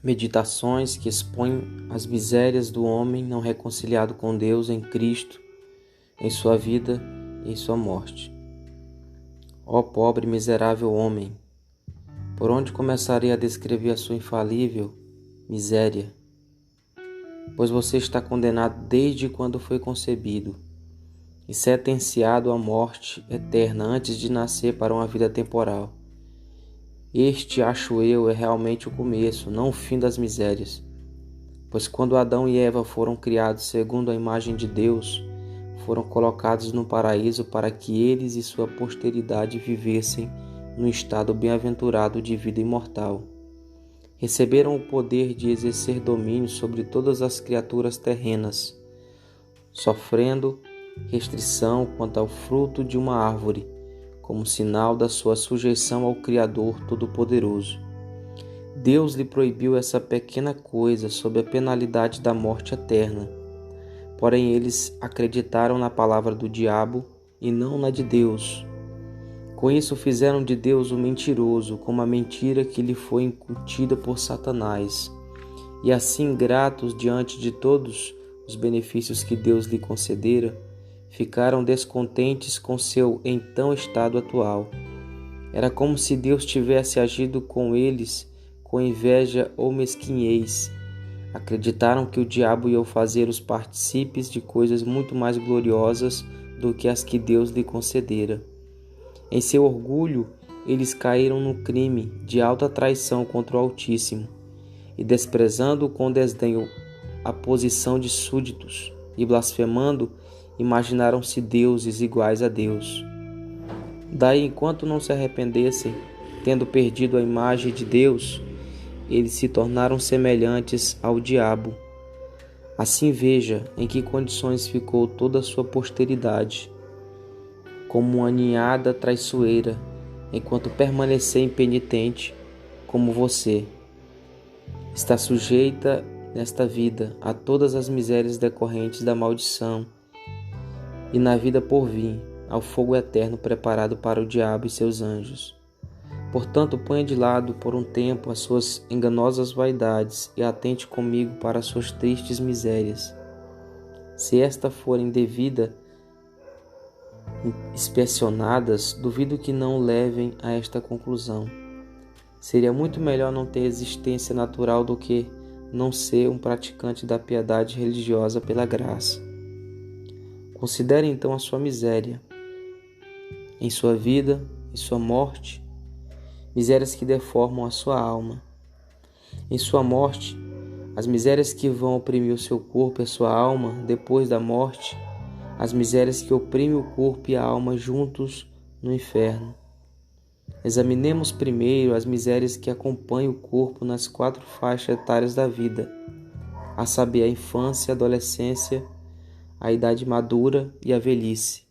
Meditações que expõem as misérias do homem não reconciliado com Deus em Cristo, em sua vida e em sua morte. Ó pobre e miserável homem, por onde começarei a descrever a sua infalível miséria? Pois você está condenado desde quando foi concebido e sentenciado à morte eterna antes de nascer para uma vida temporal. Este, acho eu, é realmente o começo, não o fim das misérias. Pois quando Adão e Eva foram criados segundo a imagem de Deus, foram colocados no paraíso para que eles e sua posteridade vivessem no estado bem-aventurado de vida imortal. Receberam o poder de exercer domínio sobre todas as criaturas terrenas, sofrendo restrição quanto ao fruto de uma árvore, como sinal da sua sujeição ao Criador Todo-Poderoso. Deus lhe proibiu essa pequena coisa sob a penalidade da morte eterna. Porém, eles acreditaram na palavra do diabo e não na de Deus. Com isso, fizeram de Deus o mentiroso, como a mentira que lhe foi incutida por Satanás. E assim, gratos diante de todos os benefícios que Deus lhe concedera, ficaram descontentes com seu então estado atual. Era como se Deus tivesse agido com eles com inveja ou mesquinhez. Acreditaram que o diabo ia fazer os partícipes de coisas muito mais gloriosas do que as que Deus lhe concedera. Em seu orgulho, eles caíram no crime de alta traição contra o Altíssimo, e desprezando com desdenho a posição de súditos, e blasfemando, imaginaram-se deuses iguais a Deus. Daí, enquanto não se arrependessem, tendo perdido a imagem de Deus, eles se tornaram semelhantes ao diabo. Assim veja em que condições ficou toda a sua posteridade, como uma ninhada traiçoeira, enquanto permanecer impenitente, como você. Está sujeita nesta vida a todas as misérias decorrentes da maldição, e na vida por vir, ao fogo eterno preparado para o diabo e seus anjos. Portanto, ponha de lado por um tempo as suas enganosas vaidades e atente comigo para as suas tristes misérias. Se estas forem devidas inspecionadas, duvido que não levem a esta conclusão. Seria muito melhor não ter existência natural do que não ser um praticante da piedade religiosa pela graça. Considere então a sua miséria, em sua vida e sua morte, misérias que deformam a sua alma. Em sua morte, as misérias que vão oprimir o seu corpo e a sua alma depois da morte, as misérias que oprimem o corpo e a alma juntos no inferno. Examinemos primeiro as misérias que acompanham o corpo nas 4 faixas etárias da vida, a saber, a infância, a adolescência, a idade madura e a velhice.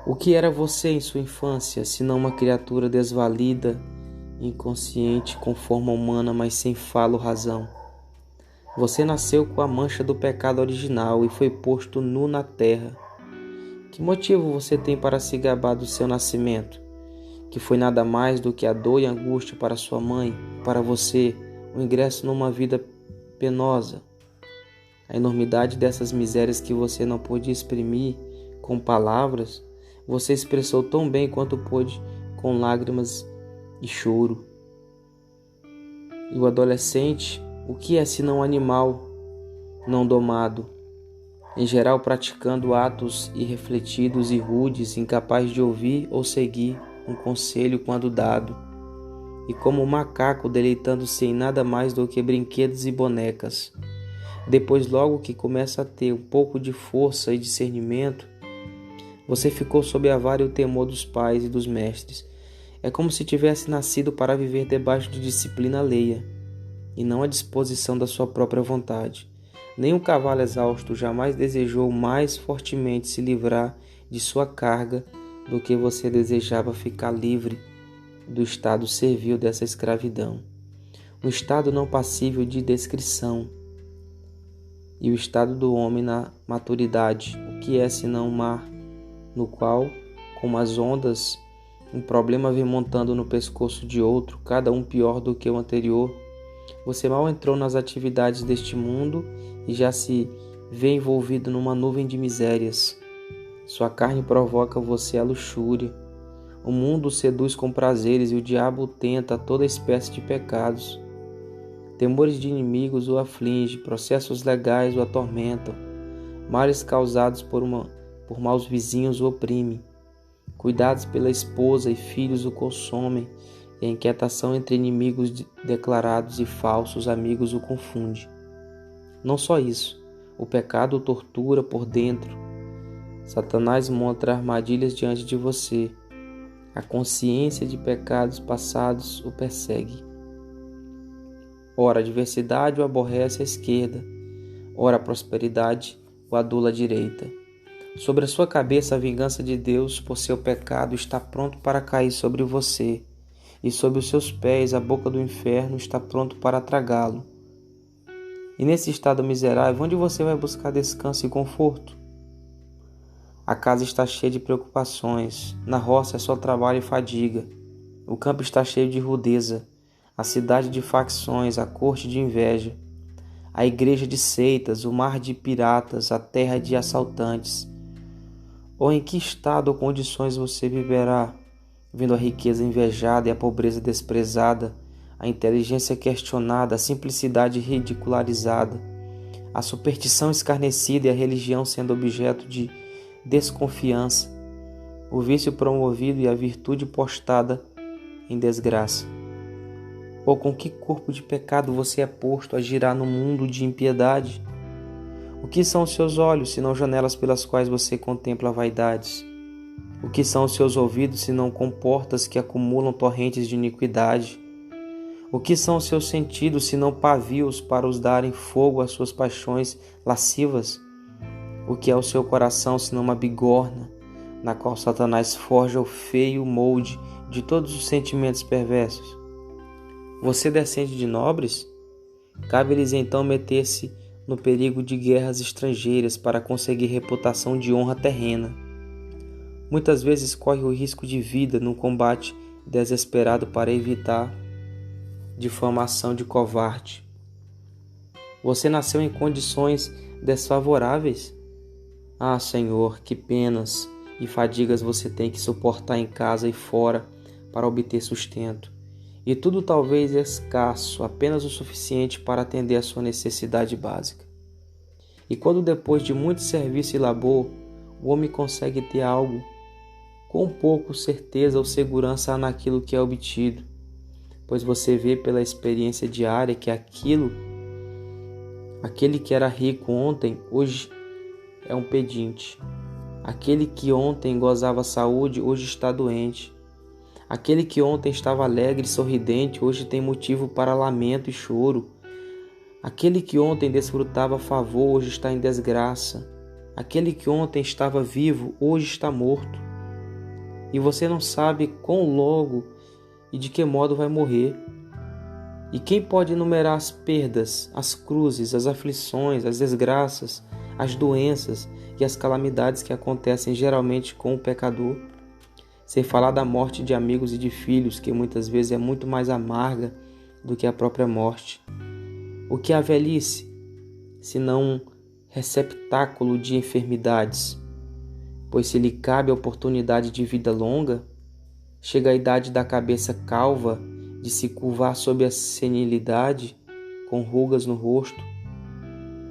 O que era você em sua infância, senão uma criatura desvalida, inconsciente, com forma humana, mas sem fala ou razão? Você nasceu com a mancha do pecado original e foi posto nu na terra. Que motivo você tem para se gabar do seu nascimento, que foi nada mais do que a dor e a angústia para sua mãe, para você, o ingresso numa vida penosa? A enormidade dessas misérias que você não pôde exprimir com palavras, você expressou tão bem quanto pôde com lágrimas e choro. E o adolescente, o que é senão um animal não domado, em geral praticando atos irrefletidos e rudes, incapaz de ouvir ou seguir um conselho quando dado, e como um macaco deleitando-se em nada mais do que brinquedos e bonecas. Depois, logo que começa a ter um pouco de força e discernimento, você ficou sob a vara e o temor dos pais e dos mestres. É como se tivesse nascido para viver debaixo de disciplina alheia, e não à disposição da sua própria vontade. Nem um cavalo exausto jamais desejou mais fortemente se livrar de sua carga do que você desejava ficar livre do estado servil dessa escravidão. Um estado não passível de descrição. E o estado do homem na maturidade, o que é senão um mar, no qual, como as ondas um problema vem montando no pescoço de outro, cada um pior do que o anterior. Você mal entrou nas atividades deste mundo e já se vê envolvido numa nuvem de misérias. Sua carne provoca você à luxúria. O mundo o seduz com prazeres e o diabo tenta toda espécie de pecados. Temores de inimigos o afligem, processos legais o atormentam, males causados por maus vizinhos o oprimem, cuidados pela esposa e filhos o consomem, e a inquietação entre inimigos declarados e falsos amigos o confunde. Não só isso, o pecado o tortura por dentro. Satanás monta armadilhas diante de você. A consciência de pecados passados o persegue. Ora a adversidade o aborrece à esquerda, ora a prosperidade o adula à direita. Sobre a sua cabeça a vingança de Deus por seu pecado está pronto para cair sobre você, e sob os seus pés a boca do inferno está pronto para tragá-lo. E nesse estado miserável, onde você vai buscar descanso e conforto? A casa está cheia de preocupações, na roça é só trabalho e fadiga, o campo está cheio de rudeza, a cidade de facções, a corte de inveja, a igreja de seitas, o mar de piratas, a terra de assaltantes. Ou em que estado ou condições você viverá, vendo a riqueza invejada e a pobreza desprezada, a inteligência questionada, a simplicidade ridicularizada, a superstição escarnecida e a religião sendo objeto de desconfiança, o vício promovido e a virtude postada em desgraça? Ou com que corpo de pecado você é posto a girar no mundo de impiedade? O que são os seus olhos, senão janelas pelas quais você contempla vaidades? O que são os seus ouvidos, senão comportas que acumulam torrentes de iniquidade? O que são os seus sentidos, senão pavios para os darem fogo às suas paixões lascivas? O que é o seu coração, senão uma bigorna, na qual Satanás forja o feio molde de todos os sentimentos perversos? Você descende de nobres? Cabe-lhes então meter-se no perigo de guerras estrangeiras para conseguir reputação de honra terrena. Muitas vezes corre o risco de vida num combate desesperado para evitar difamação de covarde. Você nasceu em condições desfavoráveis? Ah, Senhor, que penas e fadigas você tem que suportar em casa e fora para obter sustento. E tudo talvez escasso, apenas o suficiente para atender a sua necessidade básica. E quando depois de muito serviço e labor, o homem consegue ter algo, com pouco certeza ou segurança há naquilo que é obtido, pois você vê pela experiência diária que aquele que era rico ontem, hoje é um pedinte. Aquele que ontem gozava saúde, hoje está doente. Aquele que ontem estava alegre e sorridente, hoje tem motivo para lamento e choro. Aquele que ontem desfrutava favor, hoje está em desgraça. Aquele que ontem estava vivo, hoje está morto. E você não sabe quão logo e de que modo vai morrer. E quem pode enumerar as perdas, as cruzes, as aflições, as desgraças, as doenças e as calamidades que acontecem geralmente com o pecador? Sem falar da morte de amigos e de filhos, que muitas vezes é muito mais amarga do que a própria morte. O que é a velhice, senão um receptáculo de enfermidades? Pois se lhe cabe a oportunidade de vida longa, chega a idade da cabeça calva, de se curvar sob a senilidade, com rugas no rosto,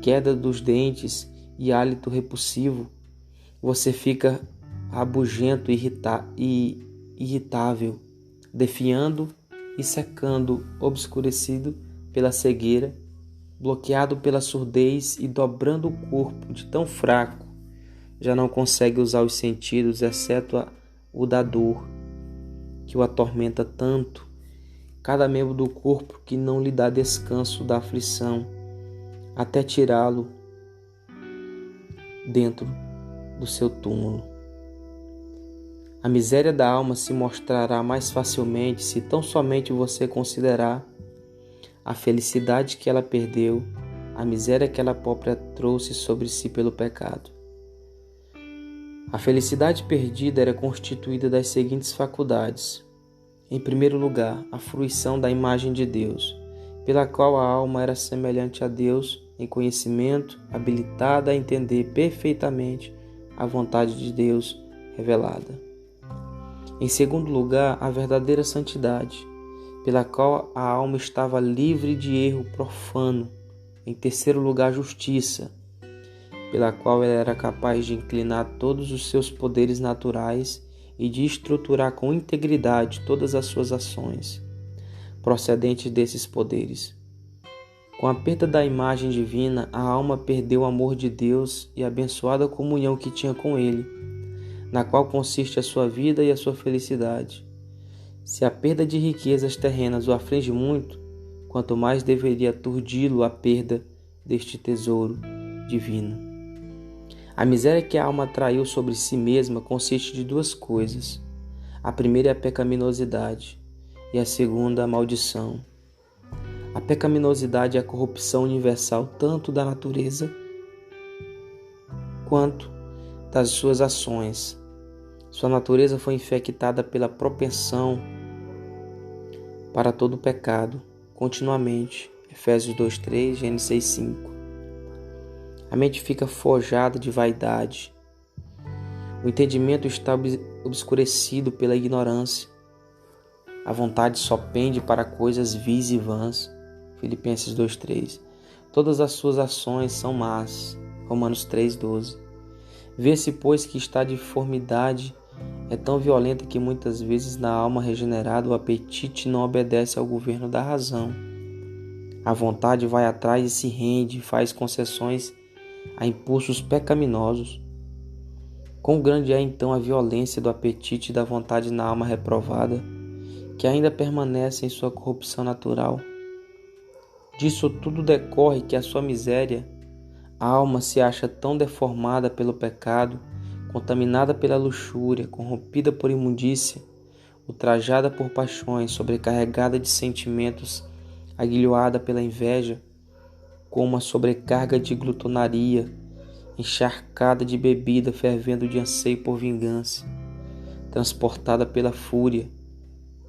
queda dos dentes e hálito repulsivo, você fica rabugento e irritável, definhando e secando, obscurecido pela cegueira, bloqueado pela surdez e dobrando o corpo de tão fraco, já não consegue usar os sentidos, exceto o da dor, que o atormenta tanto, cada membro do corpo que não lhe dá descanso da aflição, até tirá-lo dentro do seu túmulo. A miséria da alma se mostrará mais facilmente se tão somente você considerar a felicidade que ela perdeu, a miséria que ela própria trouxe sobre si pelo pecado. A felicidade perdida era constituída das seguintes faculdades. Em primeiro lugar, a fruição da imagem de Deus, pela qual a alma era semelhante a Deus em conhecimento, habilitada a entender perfeitamente a vontade de Deus revelada. Em segundo lugar, a verdadeira santidade, pela qual a alma estava livre de erro profano. Em terceiro lugar, a justiça, pela qual ela era capaz de inclinar todos os seus poderes naturais e de estruturar com integridade todas as suas ações, procedentes desses poderes. Com a perda da imagem divina, a alma perdeu o amor de Deus e a abençoada comunhão que tinha com Ele, na qual consiste a sua vida e a sua felicidade. Se a perda de riquezas terrenas o aflige muito, quanto mais deveria aturdi-lo a perda deste tesouro divino. A miséria que a alma atraiu sobre si mesma consiste de duas coisas. A primeira é a pecaminosidade e a segunda a maldição. A pecaminosidade é a corrupção universal tanto da natureza quanto das suas ações. Sua natureza foi infectada pela propensão para todo o pecado, continuamente. Efésios 2:3, Gênesis 6:5. A mente fica forjada de vaidade. O entendimento está obscurecido pela ignorância. A vontade só pende para coisas vis e vãs. Filipenses 2:3. Todas as suas ações são más. Romanos 3:12. Vê-se, pois, que esta deformidade é tão violenta que muitas vezes na alma regenerada o apetite não obedece ao governo da razão. A vontade vai atrás e se rende, faz concessões a impulsos pecaminosos. Quão grande é então a violência do apetite e da vontade na alma reprovada, que ainda permanece em sua corrupção natural. Disso tudo decorre que a sua miséria, a alma se acha tão deformada pelo pecado, contaminada pela luxúria, corrompida por imundícia, ultrajada por paixões, sobrecarregada de sentimentos, aguilhoada pela inveja, com uma sobrecarga de glutonaria, encharcada de bebida, fervendo de anseio por vingança, transportada pela fúria,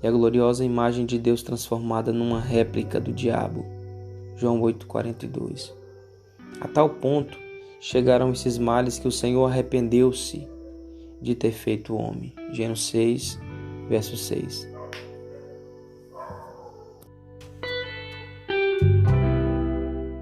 e a gloriosa imagem de Deus transformada numa réplica do diabo. João 8:42. A tal ponto chegaram esses males que o Senhor arrependeu-se de ter feito o homem. Gênesis 6, verso 6.